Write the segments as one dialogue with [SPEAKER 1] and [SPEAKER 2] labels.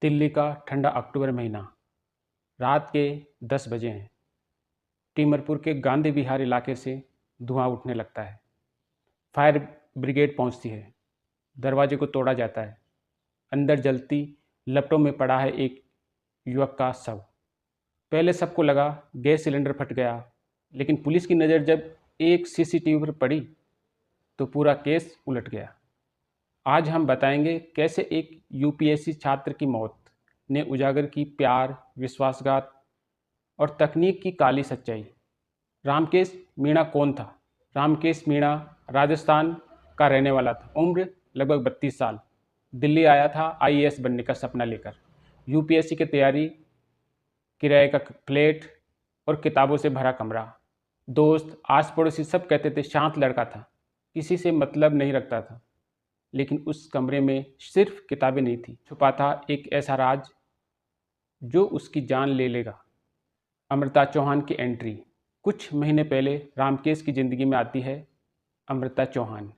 [SPEAKER 1] दिल्ली का ठंडा अक्टूबर महीना, रात के 10 बजे हैं। टीमरपुर के गांधी विहार इलाके से धुआं उठने लगता है। फायर ब्रिगेड पहुंचती है। दरवाजे को तोड़ा जाता है। अंदर जलती लपटों में पड़ा है एक युवक का शव। पहले सबको लगा गैस सिलेंडर फट गया, लेकिन पुलिस की नज़र जब एक सीसीटीवी पर पड़ी तो पूरा केस उलट गया। आज हम बताएंगे कैसे एक यूपीएससी छात्र की मौत ने उजागर की प्यार, विश्वासघात और तकनीक की काली सच्चाई। रामकेश मीणा कौन था? रामकेश मीणा राजस्थान का रहने वाला था। उम्र लगभग 32 साल। दिल्ली आया था आईएएस बनने का सपना लेकर। यूपीएससी की तैयारी, किराए का फ्लैट और किताबों से भरा कमरा। दोस्त, आस पड़ोसी सब कहते थे शांत लड़का था, किसी से मतलब नहीं रखता था। लेकिन उस कमरे में सिर्फ किताबें नहीं थी, छुपा था एक ऐसा राज जो उसकी जान ले लेगा। अमृता चौहान की एंट्री। कुछ महीने पहले रामकेश की ज़िंदगी में आती है अमृता चौहान।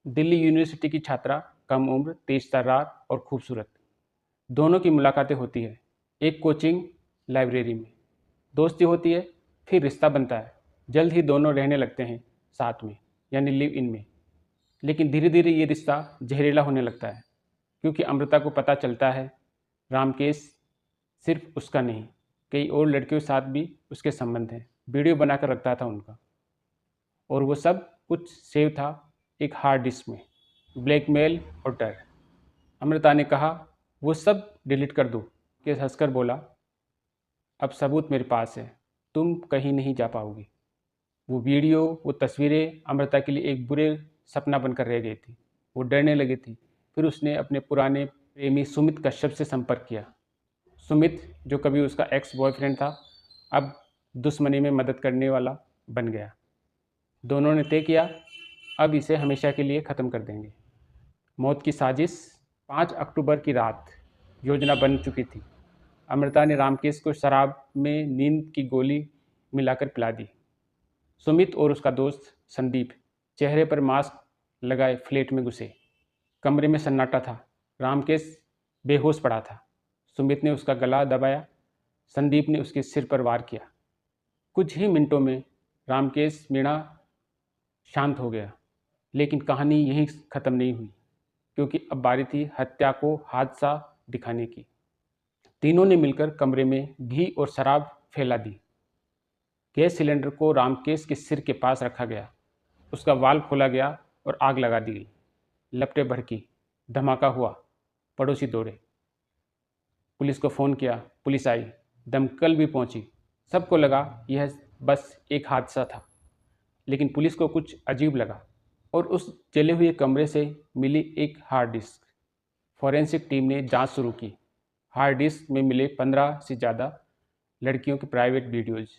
[SPEAKER 1] दिल्ली यूनिवर्सिटी की छात्रा, कम उम्र, तेज तर्रार और खूबसूरत। दोनों की मुलाकातें होती है एक कोचिंग लाइब्रेरी में। दोस्ती होती है, फिर रिश्ता बनता है। जल्द ही दोनों रहने लगते हैं साथ में, यानी लिव इन में। लेकिन धीरे धीरे ये रिश्ता जहरीला होने लगता है, क्योंकि अमृता को पता चलता है रामकेश सिर्फ उसका नहीं, कई और लड़कियों के साथ भी उसके संबंध हैं। वीडियो बनाकर रखता था उनका, और वो सब कुछ सेव था एक हार्ड डिस्क में। ब्लैकमेल और डर। अमृता ने कहा वो सब डिलीट कर दो। केस हंसकर बोला, अब सबूत मेरे पास है, तुम कहीं नहीं जा पाओगी। वो वीडियो, वो तस्वीरें अमृता के लिए एक बुरे सपना बनकर रह गई थी। वो डरने लगी थी। फिर उसने अपने पुराने प्रेमी सुमित कश्यप से संपर्क किया। सुमित, जो कभी उसका एक्स बॉयफ्रेंड था, अब दुश्मनी में मदद करने वाला बन गया। दोनों ने तय किया, अब इसे हमेशा के लिए ख़त्म कर देंगे। मौत की साजिश। 5 अक्टूबर की रात योजना बन चुकी थी। अमृता ने रामकेश को शराब में नींद की गोली मिलाकर पिला दी। सुमित और उसका दोस्त संदीप चेहरे पर मास्क लगाए फ्लैट में घुसे। कमरे में सन्नाटा था। रामकेश बेहोश पड़ा था। सुमित ने उसका गला दबाया। संदीप ने उसके सिर पर वार किया। कुछ ही मिनटों में रामकेश मीणा शांत हो गया। लेकिन कहानी यहीं ख़त्म नहीं हुई, क्योंकि अब बारी थी हत्या को हादसा दिखाने की। तीनों ने मिलकर कमरे में घी और शराब फैला दी। गैस सिलेंडर को रामकेश के सिर के पास रखा गया। उसका वाल्व खोला गया और आग लगा दी गई। लपटें भड़की, धमाका हुआ, पड़ोसी दौड़े। पुलिस को फ़ोन किया, पुलिस आई, दमकल भी पहुंची। सबको लगा यह बस एक हादसा था, लेकिन पुलिस को कुछ अजीब लगा, और उस जले हुए कमरे से मिली एक हार्ड डिस्क। फॉरेंसिक टीम ने जांच शुरू की। हार्ड डिस्क में मिले 15 से ज़्यादा लड़कियों के प्राइवेट वीडियोज़।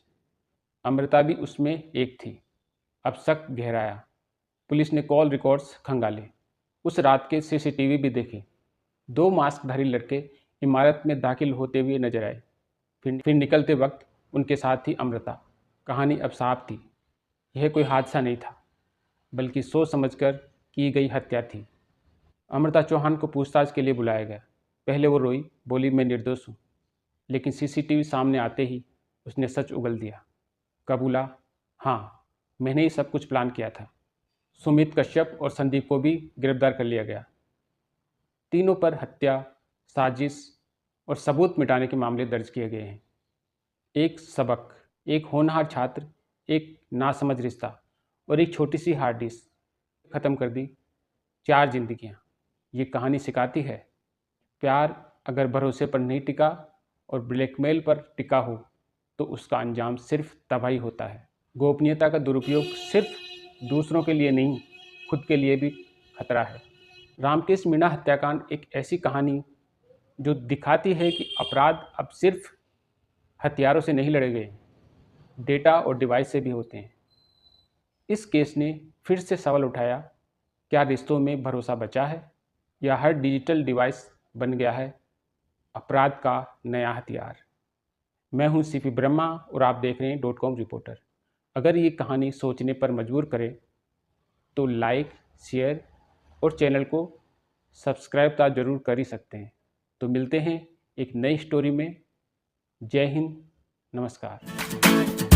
[SPEAKER 1] अमृता भी उसमें एक थी। अब शक गहराया। पुलिस ने कॉल रिकॉर्ड्स खंगाले, उस रात के सीसीटीवी भी देखे। 2 मास्कधारी लड़के इमारत में दाखिल होते हुए नजर आए। फिर निकलते वक्त उनके साथ थी अमृता। कहानी अब साफ थी। यह कोई हादसा नहीं था, बल्कि सोच समझकर की गई हत्या थी। अमृता चौहान को पूछताछ के लिए बुलाया गया। पहले वो रोई, बोली मैं निर्दोष हूँ। लेकिन सीसीटीवी सामने आते ही उसने सच उगल दिया। कबूला, हाँ, मैंने ही सब कुछ प्लान किया था। सुमित कश्यप और संदीप को भी गिरफ्तार कर लिया गया। तीनों पर हत्या, साजिश और सबूत मिटाने के मामले दर्ज किए गए हैं। एक सबक, एक होनहार छात्र, एक नासमझ रिश्ता और एक छोटी सी हार्ड डिस्क ख़त्म कर दी 4 जिंदगियां। ये कहानी सिखाती है, प्यार अगर भरोसे पर नहीं टिका और ब्लैकमेल पर टिका हो तो उसका अंजाम सिर्फ तबाही होता है। गोपनीयता का दुरुपयोग सिर्फ दूसरों के लिए नहीं, खुद के लिए भी खतरा है। रामकेश मीणा हत्याकांड एक ऐसी कहानी जो दिखाती है कि अपराध अब सिर्फ हथियारों से नहीं लड़े गए, डेटा और डिवाइस से भी होते हैं। इस केस ने फिर से सवाल उठाया, क्या रिश्तों में भरोसा बचा है, या हर डिजिटल डिवाइस बन गया है अपराध का नया हथियार। मैं हूं सीपी ब्रह्मा और आप देख रहे हैं .com रिपोर्टर। अगर ये कहानी सोचने पर मजबूर करे तो लाइक, शेयर और चैनल को सब्सक्राइब तो जरूर कर ही सकते हैं। तो मिलते हैं एक नई स्टोरी में। जय हिंद, नमस्कार।